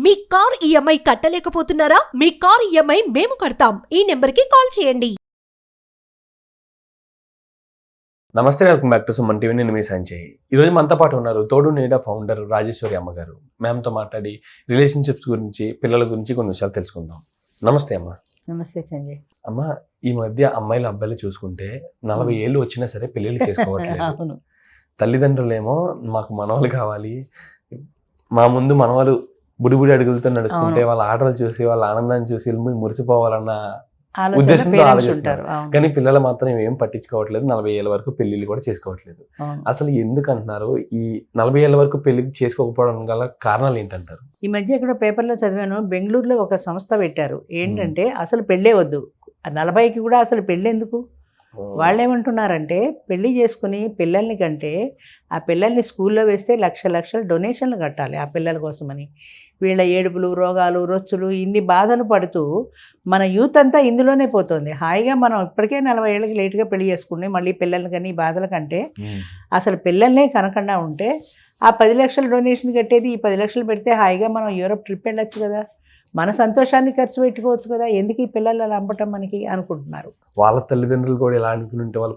మీ car EMI కట్టలేకపోతున్నారా? మీ car EMI మేము కడతాం. ఈ నెంబర్కి కాల్ చేయండి. నమస్తే, welcome back to Suman TV. నేను మీ సంజయ్. ఈరోజు మనతో పాటు ఉన్నారు తోడు నీడ ఫౌండర్ రాజేశ్వరి అమ్మగారు. మ్యామ్తో మాట్లాడి రిలేషన్షిప్స్ గురించి, పిల్లల గురించి కొన్ని విషయాలు తెలుసుకుందాం. నమస్తే అమ్మ. నమస్తే సంజయ్. అమ్మ, ఈ మధ్య అమ్మాయిలు అబ్బాయిలు చూసుకుంటే 40 ఏళ్ళు వచ్చినా సరే పెళ్ళిళ్ళు చేసుకోవట్లేదు. అవును. తల్లిదండ్రులేమో మాకు మనవాళ్ళు కావాలి, మా ముందు మనవాళ్ళు బుడిబుడి అడుగులతో నడుస్తుంటే వాళ్ళ ఆటలు చూసి వాళ్ళ ఆనందాన్ని చూసి మురిసిపోవాలన్న ఉద్దేశంతో ఆలోచిస్తారు. కానీ పిల్లలు మాత్రం ఏం పట్టించుకోవట్లేదు. 40 ఏళ్ళ వరకు పెళ్లిళ్ళు కూడా చేసుకోవట్లేదు. అసలు ఎందుకు అంటున్నారు? ఈ 40 ఏళ్ళ వరకు పెళ్లి చేసుకోకపోవడం గల కారణాలు ఏంటంటారు? ఈ మధ్య ఇక్కడ పేపర్లో చదివాను, బెంగళూరులో ఒక సంస్థ పెట్టారు. ఏంటంటే అసలు పెళ్ళే వద్దు, 40కి కూడా అసలు పెళ్ళి ఎందుకు. వాళ్ళు ఏమంటున్నారంటే పెళ్లి చేసుకుని పిల్లల్ని కంటే ఆ పిల్లల్ని స్కూల్లో వేస్తే లక్షల డొనేషన్లు కట్టాలి ఆ పిల్లల కోసమని. వీళ్ళ ఏడుపులు, రోగాలు, రొచ్చులు, ఇన్ని బాధలు పడుతూ మన యూత్ అంతా ఇందులోనే పోతుంది. హాయిగా మనం ఇప్పటికే 40 ఏళ్ళకి లేటుగా పెళ్లి చేసుకుని మళ్ళీ పిల్లల్ని కానీ ఈ బాధల కంటే అసలు పిల్లల్నే కనకుండా ఉంటే ఆ 10 లక్షలు డొనేషన్ కట్టేది ఈ 10 లక్షలు పెడితే హాయిగా మనం యూరోప్ ట్రిప్ వెళ్ళొచ్చు కదా, మన సంతోషాన్ని ఖర్చు పెట్టుకోవచ్చు కదా, ఎందుకు ఈ పిల్లలు అలా అమ్మటం మనకి అనుకుంటున్నారు. వాళ్ళ తల్లిదండ్రులు కూడా ఎలా అనుకుంటే వాళ్ళు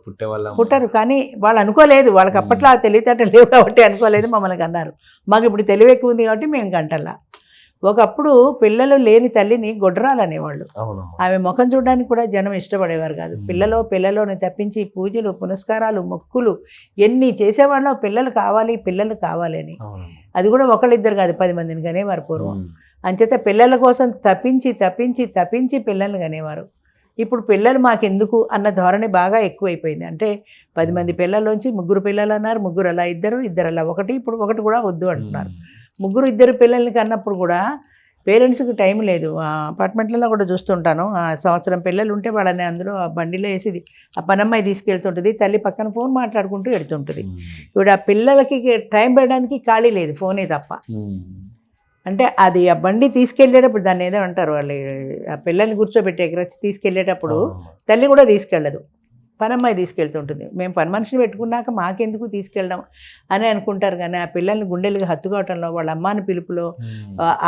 పుట్టారు, కానీ వాళ్ళు అనుకోలేదు. వాళ్ళకి అప్పట్లో ఆ తెలివితేటలు లేవు కాబట్టి అనుకోలేదు, మమ్మల్ని అన్నారు. మాకు ఇప్పుడు తెలివి ఎక్కువ ఉంది కాబట్టి మేము గంటల్లా. ఒకప్పుడు పిల్లలు లేని తల్లిని గొడ్రాలు అనేవాళ్ళు. ఆమె ముఖం చూడడానికి కూడా జనం ఇష్టపడేవారు కాదు. పిల్లని తప్పించి పూజలు, పునస్కారాలు, మొక్కులు ఎన్ని చేసేవాళ్ళు. పిల్లలు కావాలి అని. అది కూడా ఒకళ్ళిద్దరు కాదు, 10 మందిని కనేవారు పూర్వం. అంచేత పిల్లల కోసం తప్పించి పిల్లల్ని కనేవారు. ఇప్పుడు పిల్లలు మాకెందుకు అన్న ధోరణి బాగా ఎక్కువైపోయింది. అంటే 10 మంది పిల్లల్లోంచి 3 పిల్లలు అన్నారు, 3 అలా, ఇద్దరు అలా, ఇప్పుడు ఒకటి కూడా వద్దు అంటున్నారు. 2 పిల్లల్ని కన్నప్పుడు కూడా పేరెంట్స్కి టైం లేదు. అపార్ట్మెంట్లలో కూడా చూస్తుంటాను, సంవత్సరం పిల్లలు ఉంటే వాళ్ళని అందులో ఆ బండిలో వేసేది ఆ పనమ్మాయి తీసుకెళ్తుంటుంది, తల్లి పక్కన ఫోన్ మాట్లాడుకుంటూ వెళ్తుంటుంది. ఇప్పుడు ఆ పిల్లలకి టైం పెట్టడానికి ఖాళీ లేదు, ఫోనే తప్ప. అంటే అది ఆ బండి తీసుకెళ్ళేటప్పుడు దాన్ని ఏదో అంటారు వాళ్ళు, ఆ పిల్లల్ని కూర్చోబెట్టి ఎగరచ్చి తీసుకెళ్ళేటప్పుడు తల్లి కూడా తీసుకెళ్ళదు, పనమ్మాయి తీసుకెళ్తుంటుంది. మేము పని మనిషిని పెట్టుకున్నాక మాకెందుకు తీసుకెళ్ళడం అని అనుకుంటారు. కానీ ఆ పిల్లల్ని గుండెలుగా హత్తుకోవటంలో, వాళ్ళ అమ్మాని పిలుపులో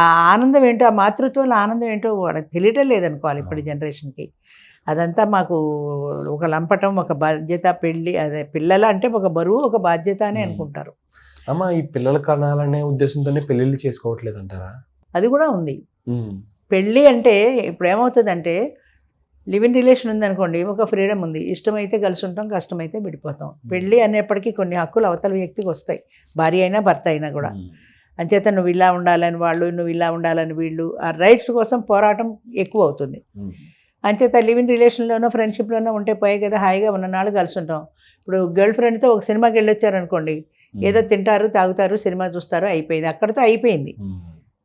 ఆ ఆనందం ఏంటో, ఆ మాతృత్వంలో ఆనందం ఏంటో వాళ్ళకి తెలియటం లేదనుకోవాలి ఇప్పుడు జనరేషన్కి. అదంతా మాకు ఒక లంపటం, ఒక బాధ్యత. పెళ్ళి అదే పిల్లలు అంటే ఒక బరువు, ఒక బాధ్యత అని అనుకుంటారు. అమ్మ, ఈ పిల్లల కనాలనే ఉద్దేశంతోనే పెళ్ళిళ్ళు చేసుకోవట్లేదు అంటారా? అది కూడా ఉంది. పెళ్ళి అంటే ఇప్పుడు ఏమవుతుందంటే, లివ్ ఇన్ రిలేషన్ ఉందనుకోండి, ఒక ఫ్రీడమ్ ఉంది. ఇష్టమైతే కలిసి ఉంటాం, కష్టమైతే విడిపోతాం. పెళ్ళి అనేప్పటికీ కొన్ని హక్కులు అవతల వ్యక్తికి వస్తాయి, భార్య అయినా భర్త అయినా కూడా. అంచేత నువ్వు ఇలా ఉండాలని వాళ్ళు, నువ్వు ఇలా ఉండాలని వీళ్ళు, ఆ రైట్స్ కోసం పోరాటం ఎక్కువ అవుతుంది. అంచేత లివ్ ఇన్ రిలేషన్లోనో ఫ్రెండ్షిప్లోనో ఉంటే పోయే కదా, హాయిగా ఉన్ననాళ్ళు కలిసి ఉంటాం. ఇప్పుడు గర్ల్ ఫ్రెండ్తో ఒక సినిమాకి వెళ్ళొచ్చారనుకోండి, ఏదో తింటారు, తాగుతారు, సినిమా చూస్తారు, అయిపోయింది, అక్కడితో అయిపోయింది.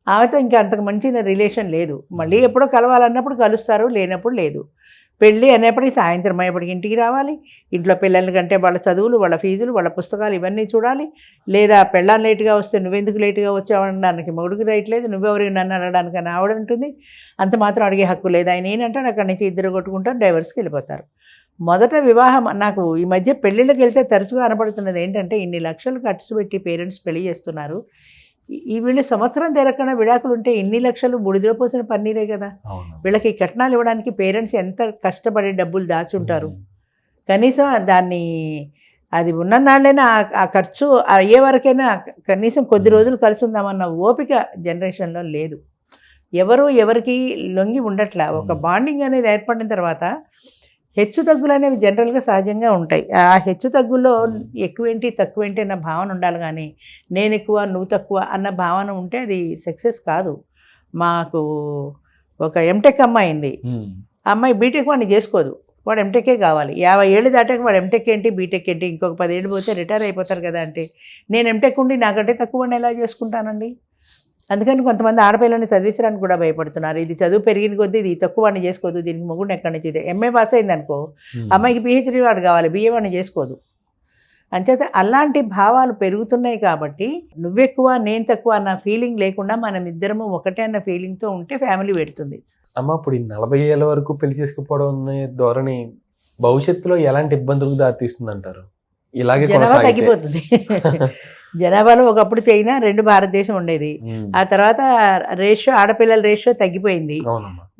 ఆమెతో ఇంకా అంతకు మంచి రిలేషన్ లేదు. మళ్ళీ ఎప్పుడో కలవాలన్నప్పుడు కలుస్తారు, లేనప్పుడు లేదు. పెళ్ళి అనేప్పటికీ సాయంత్రం అయ్యేప్పటికి ఇంటికి రావాలి, ఇంట్లో పిల్లల కంటే వాళ్ళ చదువులు, వాళ్ళ ఫీజులు, వాళ్ళ పుస్తకాలు ఇవన్నీ చూడాలి. లేదా పెళ్ళాన్ని లేటుగా వస్తే నువ్వెందుకు లేటుగా వచ్చావనడానికి మొగుడికి రైట్ లేదు, నువ్వెవరికి నన్ను అనడానికి అని ఆవిడ ఉంటుంది. అంత మాత్రం అడిగే హక్కు లేదు. ఆయన ఏంటంటే అక్కడి నుంచి ఇద్దరు కొట్టుకుంటారు, డైవర్స్కి వెళ్ళిపోతారు. మొదట వివాహం, నాకు ఈ మధ్య పెళ్ళిళ్ళకి వెళ్తే తరచుగా కనపడుతున్నది ఏంటంటే, ఇన్ని లక్షలు ఖర్చు పెట్టి పేరెంట్స్ పెళ్లి చేస్తున్నారు, ఈ వీళ్ళు సంవత్సరం తిరగకుండా విడాకులు ఉంటే ఇన్ని లక్షలు బుడిదిలో పోసిన పన్నీరే కదా. వీళ్ళకి కట్నాలు ఇవ్వడానికి పేరెంట్స్ ఎంత కష్టపడి డబ్బులు దాచుంటారు. కనీసం దాన్ని అది ఉన్ననాళ్ళైనా ఆ ఖర్చు అయ్యే వరకైనా కనీసం కొద్ది రోజులు కలిసి ఉందామన్న ఓపిక జనరేషన్లో లేదు. ఎవరికి లొంగి ఉండట్లా. ఒక బాండింగ్ అనేది ఏర్పడిన తర్వాత హెచ్చు తగ్గులు అనేవి జనరల్గా సహజంగా ఉంటాయి. ఆ హెచ్చు తగ్గుల్లో ఎక్కువేంటి తక్కువేంటి అన్న భావన ఉండాలి, కానీ నేను ఎక్కువ నువ్వు తక్కువ అన్న భావన ఉంటే అది సక్సెస్ కాదు. మాకు ఒక ఎంటెక్ అమ్మాయి ఉంది, ఆ అమ్మాయి బీటెక్ వాడిని చేసుకోదు, వాడు ఎంటెక్కే కావాలి. 50 ఏళ్ళు దాటాక వాడు ఎంటెక్ ఏంటి బీటెక్ ఏంటి, ఇంకొక 10 ఏళ్ళు పోతే రిటైర్ అయిపోతారు కదా. అంటే నేను ఎంటెక్ ఉండి నాకంటే తక్కువ వాడిని ఎలా చేసుకుంటానండి. అందుకని కొంతమంది ఆడపిల్లని చదివించడానికి కూడా భయపడుతున్నారు. ఇది చదువు పెరిగిన కొద్దీ ఇది తక్కువ వాడిని చేసుకోదు, దీనికి మొగుడిని ఎక్కడి నుంచి. ఎంఏ పాస్ అయింది అనుకో, అమ్మాయికి PhD వాడు కావాలి, BA వాడిని చేసుకోదు. అంచేత అలాంటి భావాలు పెరుగుతున్నాయి. కాబట్టి నువ్వెక్కువ నేను తక్కువ అన్న ఫీలింగ్ లేకుండా మనం ఇద్దరము ఒకటే అన్న ఫీలింగ్తో ఉంటే ఫ్యామిలీ పెడుతుంది. అమ్మ, ఇప్పుడు 40 ఏళ్ళ వరకు పెళ్లి చేసుకుపోవడం అనే ధోరణి భవిష్యత్తులో ఎలాంటి ఇబ్బందులకు దారితీస్తుంది అంటారు? ఇలాగే తగ్గిపోతుంది. జనాభాలో ఒకప్పుడు చైనా, 2 భారతదేశం ఉండేది. ఆ తర్వాత ఆడపిల్లల రేషియో తగ్గిపోయింది,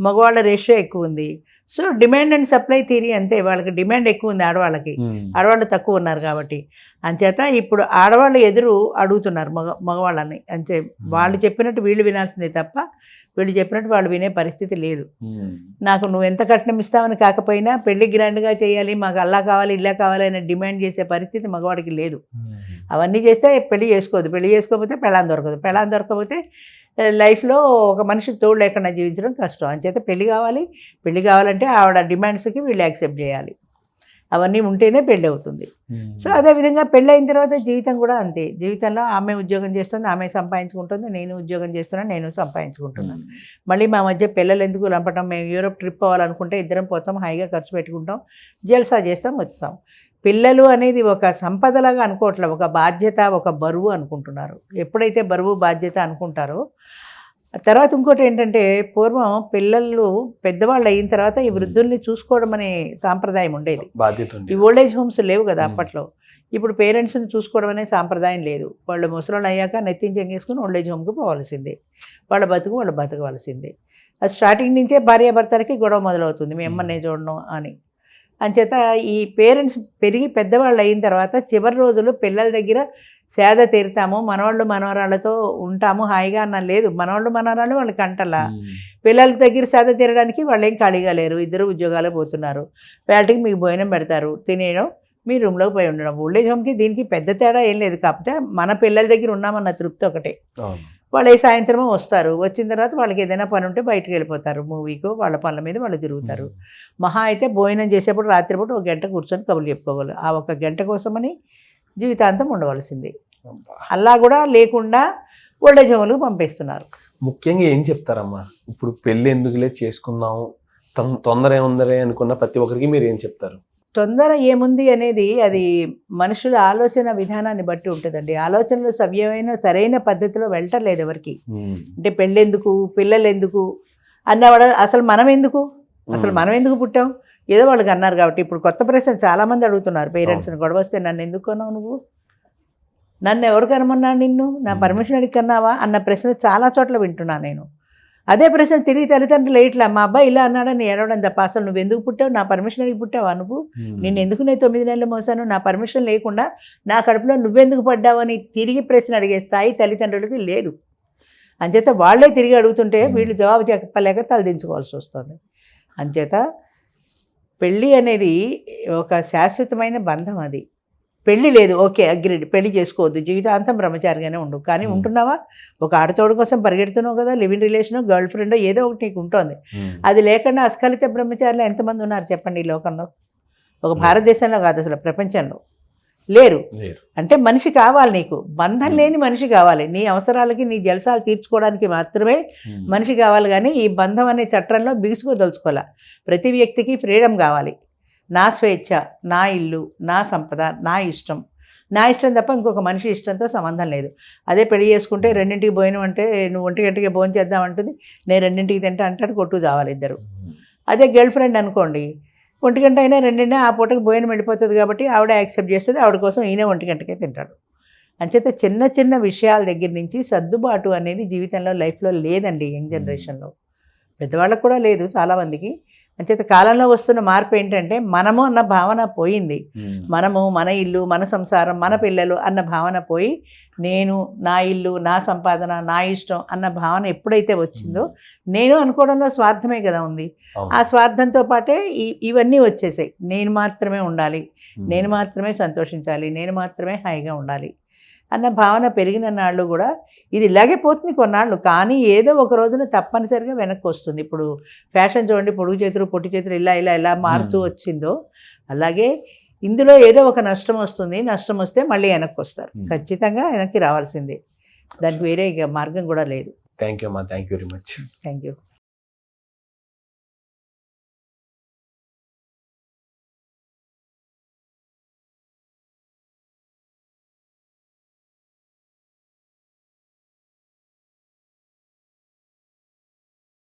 మగవాళ్ళ రేషియో ఎక్కువ ఉంది. So demand and supply theory అంతే, వాళ్ళకి డిమాండ్ ఎక్కువ ఉంది ఆడవాళ్ళు తక్కువ ఉన్నారు కాబట్టి. అంచేత ఇప్పుడు ఆడవాళ్ళు ఎదురు అడుగుతున్నారు మగవాళ్ళని. అంతే, వాళ్ళు చెప్పినట్టు వీళ్ళు వినాల్సిందే తప్ప వీళ్ళు చెప్పినట్టు వాళ్ళు వినే పరిస్థితి లేదు. నాకు నువ్వు ఎంత కట్నం ఇస్తావని కాకపోయినా పెళ్లి గ్రాండ్గా చేయాలి, మాకు అలా కావాలి ఇలా కావాలి అని డిమాండ్ చేసే పరిస్థితి మగవాడికి లేదు. అవన్నీ చేస్తే పెళ్లి చేసుకోవద్దు, పెళ్లి చేసుకోకపోతే పెళ్ళాం దొరకకపోతే లైఫ్లో ఒక మనిషికి తోడు లేకుండా జీవించడం కష్టం. అంచేత పెళ్లి కావాలంటే ఆవిడ డిమాండ్స్కి వీళ్ళు యాక్సెప్ట్ చేయాలి. అవన్నీ ఉంటేనే పెళ్ళి అవుతుంది. సో అదేవిధంగా పెళ్ళి అయిన తర్వాత జీవితం కూడా అంతే. జీవితంలో ఆమె ఉద్యోగం చేస్తుంది, ఆమె సంపాదించుకుంటుంది, నేను ఉద్యోగం చేస్తున్నాను, నేను సంపాదించుకుంటున్నాను. మళ్ళీ మా మధ్య పిల్లలు ఎందుకు లంపటం? మేము యూరోప్ ట్రిప్ పోవాలనుకుంటే ఇద్దరం పోతాం, హాయిగా ఖర్చు పెట్టుకుంటాం, జల్సా చేస్తాం, వచ్చాం. పిల్లలు అనేది ఒక సంపదలాగా అనుకోవట్లేదు, ఒక బాధ్యత, ఒక బరువు అనుకుంటున్నారు. ఎప్పుడైతే బరువు బాధ్యత అనుకుంటారో తర్వాత ఇంకోటి ఏంటంటే, పూర్వం పిల్లలు పెద్దవాళ్ళు అయిన తర్వాత ఈ వృద్ధుల్ని చూసుకోవడం అనే సాంప్రదాయం ఉండేది. ఈ ఓల్డేజ్ హోమ్స్ లేవు కదా అప్పట్లో. ఇప్పుడు పేరెంట్స్ని చూసుకోవడం అనే సాంప్రదాయం లేదు. వాళ్ళు ముసలోళ్ళు అయ్యాక నెత్తించెంగేసుకుని ఓల్డేజ్ హోమ్కి పోవాల్సిందే, వాళ్ళు బతకవలసిందే. అది స్టార్టింగ్ నుంచే భార్యాభర్తలకి గొడవ మొదలవుతుంది, మీ అమ్మనే చూడడం అని. అంచేత ఈ పేరెంట్స్ పెరిగి పెద్దవాళ్ళు అయిన తర్వాత చివరి రోజులు పిల్లల దగ్గర సేద తీరుతాము, మనవాళ్ళు మనవరాళ్ళతో ఉంటాము హాయిగా అన్న లేదు. మనవాళ్ళు మనవరాళ్ళు వాళ్ళకి అంటలా, పిల్లల దగ్గర సేద తీరడానికి వాళ్ళు ఏం ఖాళీగా లేరు, ఇద్దరు ఉద్యోగాలు పోతున్నారు. వేళకి మీకు భోజనం పెడతారు, తినేయడం, మీ రూమ్లోకి పోయి ఉండడం. ఓల్డేజ్ హోమ్కి దీనికి పెద్ద తేడా ఏం లేదు, కాకపోతే మన పిల్లల దగ్గర ఉన్నామన్న తృప్తి ఒకటే. వాళ్ళు ఏ సాయంత్రమో వస్తారు, వచ్చిన తర్వాత వాళ్ళకి ఏదైనా పని ఉంటే బయటకు వెళ్ళిపోతారు, మూవీకో వాళ్ళ పనుల మీద వాళ్ళు తిరుగుతారు. మహా అయితే భోజనం చేసేప్పుడు రాత్రిపూట 1 గంట కూర్చొని కబుర్లు చెప్పుకోగలరు. ఆ 1 గంట కోసమని జీవితాంతం ఉండవలసింది. అలా కూడా లేకుండా ఓల్డేజ్ హోమ్లకు పంపిస్తున్నారు. ముఖ్యంగా ఏం చెప్తారమ్మా? ఇప్పుడు పెళ్ళి ఎందుకులే చేసుకుందాం, తొందర ఏముందరే అనుకున్న ప్రతి ఒక్కరికి మీరు ఏం చెప్తారు? తొందర ఏముంది అనేది అది మనుషుల ఆలోచన విధానాన్ని బట్టి ఉంటుందండి. ఆలోచనలు సవ్యమైన సరైన పద్ధతిలో వెళ్ళటలేదు ఎవరికి. అంటే పెళ్ళెందుకు, పిల్లలు ఎందుకు అన్నవాడు, అసలు మనం ఎందుకు పుట్టాం? ఏదో వాళ్ళకి అన్నారు కాబట్టి. ఇప్పుడు కొత్త ప్రశ్న చాలామంది అడుగుతున్నారు పేరెంట్స్ని, గొడవ వస్తే నన్ను ఎందుకు కొన్నావు నువ్వు, నన్ను ఎవరు కనమన్నాను, నిన్ను నా పర్మిషన్ అడిగి కన్నావా అన్న ప్రశ్న చాలా చోట్ల వింటున్నాను నేను. అదే ప్రశ్న తిరిగి తల్లిదండ్రులు ఇట్లా మా అబ్బాయి ఇలా అన్నాడని ఏడవడం తప్ప, అసలు నువ్వు ఎందుకు పుట్టావు, నా పర్మిషన్ అడిగి పుట్టావా నువ్వు, నేను ఎందుకు నేను 9 నెలలు మోసాను, నా పర్మిషన్ లేకుండా నా కడుపులో నువ్వెందుకు పడ్డావు అని తిరిగి ప్రశ్న అడిగే స్థాయి తల్లిదండ్రులకి లేదు. అంచేత వాళ్ళే తిరిగి అడుగుతుంటే వీళ్ళు జవాబు చెప్పలేక తలదించుకోవాల్సి వస్తుంది. అంచేత పెళ్ళి అనేది ఒక శాశ్వతమైన బంధం. అది పెళ్ళి లేదు, ఓకే అగ్రీడ్, పెళ్లి చేసుకోవద్దు, జీవితాంతం బ్రహ్మచారిగానే ఉండు. కానీ ఉంటున్నావా? ఒక ఆడతోడు కోసం పరిగెడుతున్నావు కదా, లివింగ్ రిలేషన్, గర్ల్ ఫ్రెండ్ ఏదో ఒకటి నీకు ఉంటుంది. అది లేకుండా అస్ఖలిత బ్రహ్మచారులు ఎంతమంది ఉన్నారు చెప్పండి ఈ లోకంలో? ఒక భారతదేశంలో కాదు, అసలు ప్రపంచంలో లేరు. అంటే మనిషి కావాలి నీకు, బంధం లేని మనిషి కావాలి. నీ అవసరాలకి నీ జలసాలు తీర్చుకోవడానికి మాత్రమే మనిషి కావాలి. కానీ ఈ బంధం అనే చట్రంలో బిగుసుకోదలుచుకోవాలి. ప్రతి వ్యక్తికి ఫ్రీడమ్ కావాలి. నా స్వేచ్ఛ, నా ఇల్లు, నా సంపద, నా ఇష్టం తప్ప ఇంకొక మనిషి ఇష్టంతో సంబంధం లేదు. అదే పెళ్లి చేసుకుంటే 2ంటికి భోజనం అంటే నువ్వు 1 గంటకి భోజనం చేద్దామంటుంది, నేను 2ంటికి తింటా అంటాడు, కొట్టు చావాలి ఇద్దరు. అదే గర్ల్ ఫ్రెండ్ అనుకోండి, 1 గంట అయినా 2 ఆ పూటకి భోజనం వెళ్ళిపోతుంది కాబట్టి ఆవిడ యాక్సెప్ట్ చేస్తుంది, ఆవిడ కోసం ఈయన 1 గంటకే తింటాడు. అంచేత చిన్న చిన్న విషయాల దగ్గర నుంచి సర్దుబాటు అనేది జీవితంలో లైఫ్లో లేదండి. యంగ్ జనరేషన్లో పెద్దవాళ్ళకు కూడా లేదు చాలామందికి. అంచేత కాలంలో వస్తున్న మార్పు ఏంటంటే మనము అన్న భావన పోయింది. మనము, మన ఇల్లు, మన సంసారం, మన పిల్లలు అన్న భావన పోయి నేను, నా ఇల్లు, నా సంపాదన, నా ఇష్టం అన్న భావన ఎప్పుడైతే వచ్చిందో, నేను అనుకోవడంలో స్వార్థమే కదా ఉంది. ఆ స్వార్థంతో పాటే ఇవన్నీ వచ్చేసాయి. నేను మాత్రమే ఉండాలి, నేను మాత్రమే సంతోషించాలి, నేను మాత్రమే హాయిగా ఉండాలి అన్న భావన పెరిగిన నాళ్ళు కూడా ఇది ఇలాగే పోతుంది కొన్నాళ్ళు. కానీ ఏదో ఒక రోజున తప్పనిసరిగా వెనక్కి వస్తుంది. ఇప్పుడు ఫ్యాషన్ చూడండి, పొడుగు చేతులు పొట్టి చేతులు ఇలా మారుతూ వచ్చిందో, అలాగే ఇందులో ఏదో ఒక నష్టం వస్తుంది. నష్టం వస్తే మళ్ళీ వెనక్కి వస్తారు, ఖచ్చితంగా వెనక్కి రావాల్సిందే. దానికి వేరే ఇక మార్గం కూడా లేదు. థ్యాంక్ యూ అమ్మా, thank you very much. Thank you.